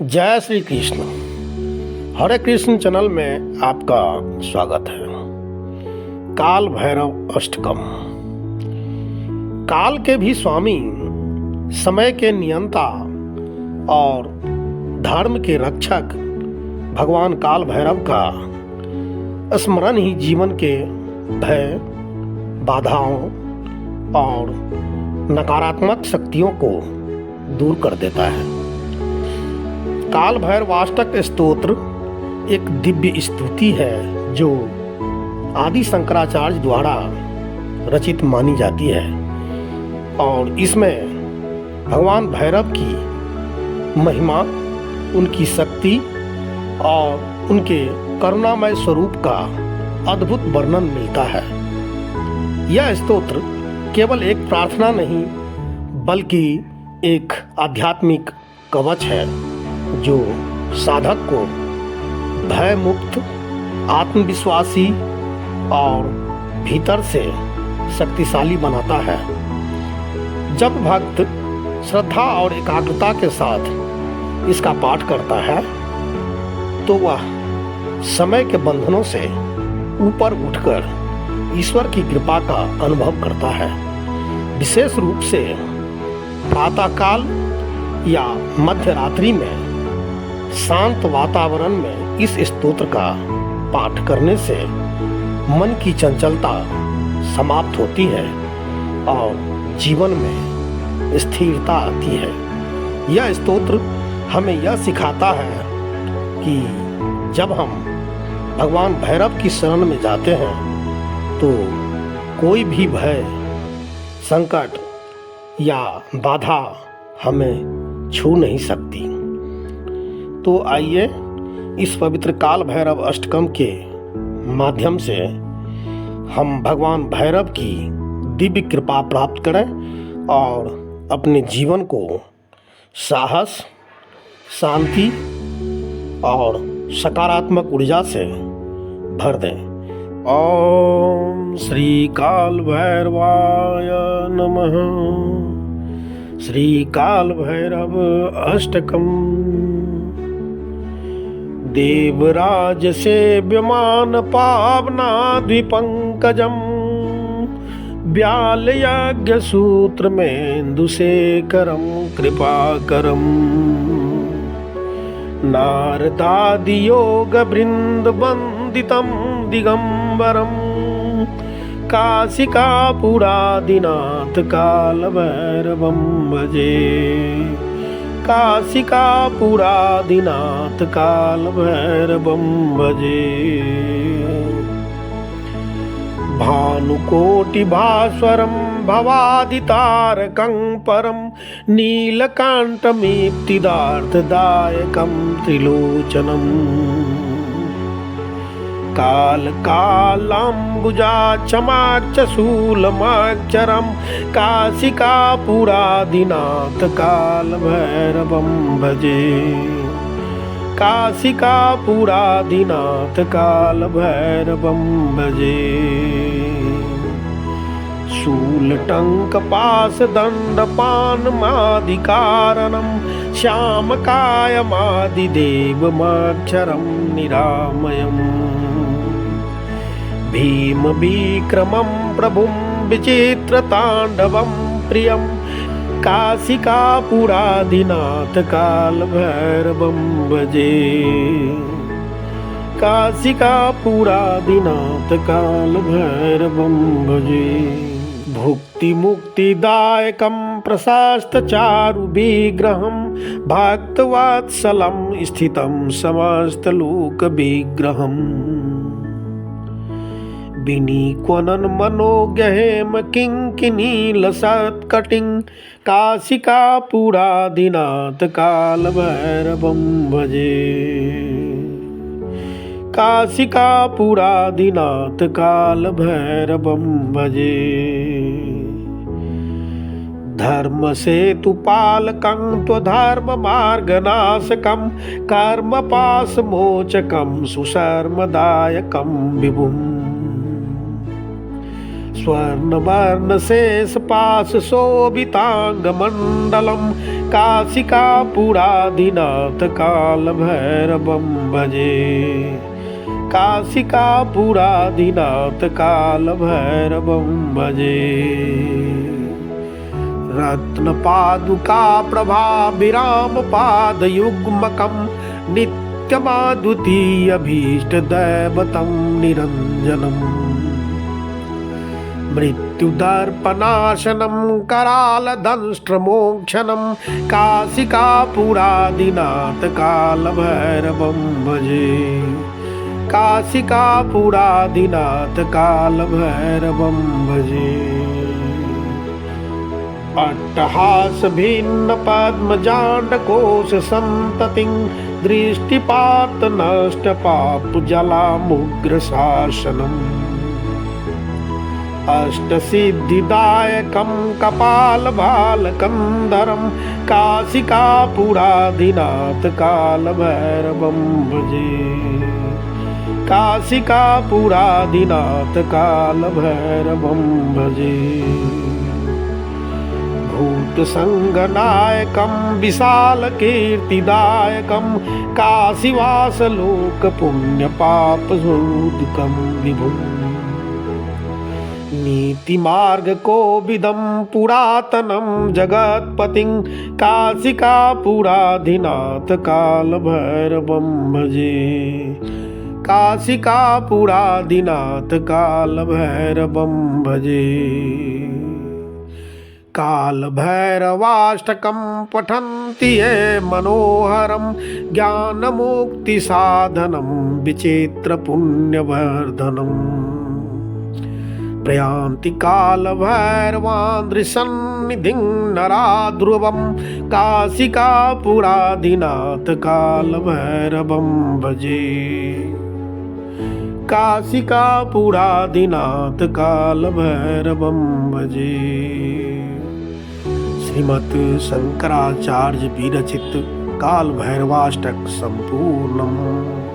जय श्री कृष्ण। हरे कृष्ण चैनल में आपका स्वागत है। काल भैरव अष्टकम। काल के भी स्वामी, समय के नियंता और धर्म के रक्षक भगवान काल भैरव का स्मरण ही जीवन के भय, बाधाओं और नकारात्मक शक्तियों को दूर कर देता है। काल भैरवाष्टक स्तोत्र एक दिव्य स्तुति है जो आदि शंकराचार्य द्वारा रचित मानी जाती है और इसमें भगवान भैरव की महिमा, उनकी शक्ति और उनके करुणामय स्वरूप का अद्भुत वर्णन मिलता है। यह स्तोत्र केवल एक प्रार्थना नहीं बल्कि एक आध्यात्मिक कवच है जो साधक को भय मुक्त, आत्मविश्वासी और भीतर से शक्तिशाली बनाता है। जब भक्त श्रद्धा और एकाग्रता के साथ इसका पाठ करता है तो वह समय के बंधनों से ऊपर उठकर ईश्वर की कृपा का अनुभव करता है। विशेष रूप से प्रातःकाल या मध्य रात्रि में शांत वातावरण में इस स्तोत्र का पाठ करने से मन की चंचलता समाप्त होती है और जीवन में स्थिरता आती है। यह स्तोत्र हमें यह सिखाता है कि जब हम भगवान भैरव की शरण में जाते हैं तो कोई भी भय, संकट या बाधा हमें छू नहीं सकती। तो आइए इस पवित्र काल भैरव अष्टकम के माध्यम से हम भगवान भैरव की दिव्य कृपा प्राप्त करें और अपने जीवन को साहस, शांति और सकारात्मक ऊर्जा से भर दें। ओम श्री काल भैरवाय नमः। श्री काल भैरव अष्टकम। देवराज सेव्यमान पावनाद्विपङ्कजं व्याल यज्ञ सूत्र मेन्दुशेखरं कृपाकरं नारदादि योग बृंद वंदितं दिगंबरं काशिकापुरादिनाथ काल भैरवं भजे। काशिकापुरादिनाथ काल भैरवं भजे। भानुकोटिभास्वरं भवादितारकं परं नीलकाण्ठमीप्तिदार्थदायकं त्रिलोचनम् कालकालाम्बुजाक्षमाक्षशूलमाक्षरं काशिकापुरादिनाथ काल भैरवं भजे। काशिकापुरादिनाथ काल भैरवं भजे। शूलटङ्कपाशदण्डपाणमादिकारणं श्यामकायमादिदेवमाक्षरं निरामयम् भीमविक्रमं प्रभुं विचित्रताण्डवं प्रियं काशिकापुरादिनाथ काल भैरवं भजे। काशिकापुरादिनाथ काल भैरवं भजे। भुक्तिमुक्तिदायकं प्रशस्तचारुविग्रहं भक्तवत्सलं स्थितं समस्तलोकविग्रहम् विनिक्वनं मनोज्ञहेम किङ्किणीलसत्कटिं काशिकापुरादिनाथ काल भैरवं भजे। काशिकापुरादिनाथ काल भैरवं भजे। धर्मसेतुपालकं त्वधर्ममार्गनाशकं कर्मपाशमोचकं सुशर्मदायकं विभुम् स्वर्णवर्णशेषपाशशोभिताङ्गमण्डलं काशिकापुराधिनाथ काल भैरवं भजे। काशिकापुराधिनाथ काल भैरवं भजे। रत्नपादुका प्रभाभिराम पादयुग्मकं नित्यमाद्वितीयभीष्टदैवतं निरञ्जनम्। मृत्युदर्पनाशनं करालदंष्ट्रमोक्षणं काशिकापुराधिनाथ कालभैरवं भजे। काशिकापुराधिनाथ कालभैरवं भजे। अट्टहास भिन्न पद्मजाण्डकोश संततिं दृष्टिपात नष्ट पाप जलामुग्र शासनम्। अष्टसिद्धिदायकं कपालभालकन्धरं काशिकापुराधिनाथ कालभैरवं भजे। काशिकापुराधिनाथ कालभैरवं भजे। भूतसङ्गनायकं विशालकीर्तिदायकं काशीवासलोकपुण्यपापसूदकं विभुम्। नीतिमार्गकोविदं पुरातनं जगत्पतिं काशिकापुराधिनाथ कालभैरवं भजे। काशिकापुराधिनाथ कालभैरवं भजे। कालभैरवाष्टकं पठन्ति ये मनोहरं ज्ञानमुक्तिसाधनं विचित्रपुण्यवर्धनम्। प्रयान्ति कालभैरवान्द्रिसन्निधिं नरा ध्रुवं काशिकापुराधिनाथ कालभैरवं भजे। काशिकापुराधिनाथ कालभैरवं भजे। श्रीमत् शंकराचार्य विरचित काल भैरवाष्टक संपूर्णम्।